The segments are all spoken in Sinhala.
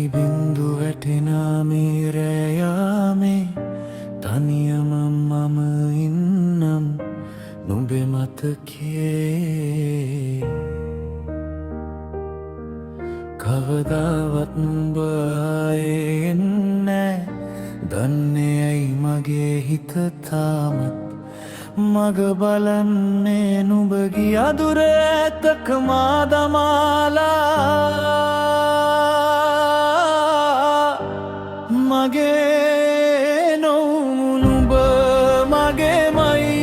සිහි බින්දු වැටෙනා මේ රැයාමේ තනියම මම ඉන්නම් නුඹේ මතකේ කවදාවත් නුඹ ආයේ එන්නේ දන්නේ ඇයි මගේ හිත තාමත් මග බලන්නේ නුඹ ගිය දුර ඇතක මා දමාලා මගේ නොවුණු නුඹ මගේමයි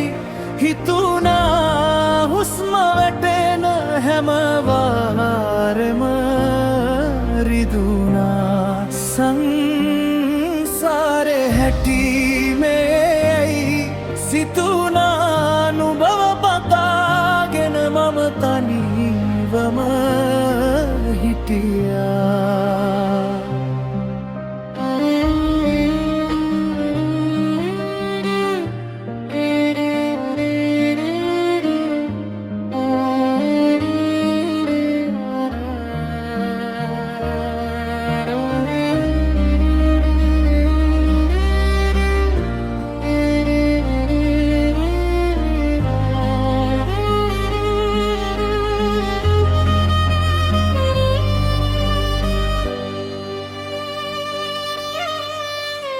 හිතුණා හුස්ම වැටෙන හැම වාරෙම රිදුණා සංසාරේ හැටිමේ සිතුණා නුඹව පතාගෙන මම තනිවම හිටියා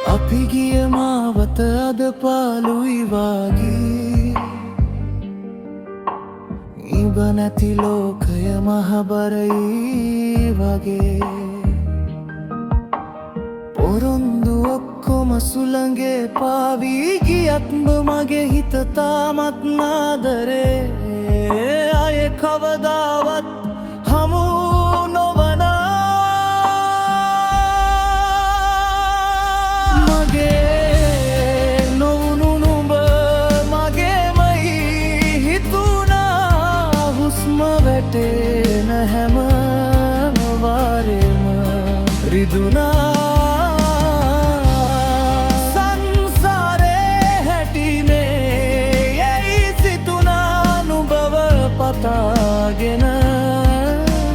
අපි ගිය මාවත අද පාළුයි වාගේ ඉබ නැති ලෝකය මහබරයි වගේ පොරොන්දු ඔක්කොම සුළඟේ පාවී ගියත්ම මගේ හිත තාමත් නාදරේ අය කවදාවත් හමු වැටෙන හැම වාරෙම රිදුණා සංසාරේ හැටිනේ යයි සිතුණා නුඹව පතාගෙන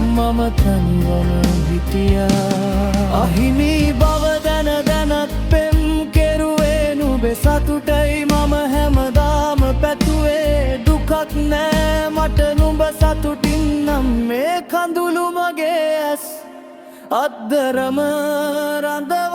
මම තනිවම හිටියා අහිමි බව දැන දැනත් පෙම් කෙරුවේ නුඹේ සතුටයි මම හැමදාම පැතුවේ දුකක් නෑ මට නුඹ සතුටින් නම් මේ කඳුළු මගේ ඇස් අද්දරම රඳව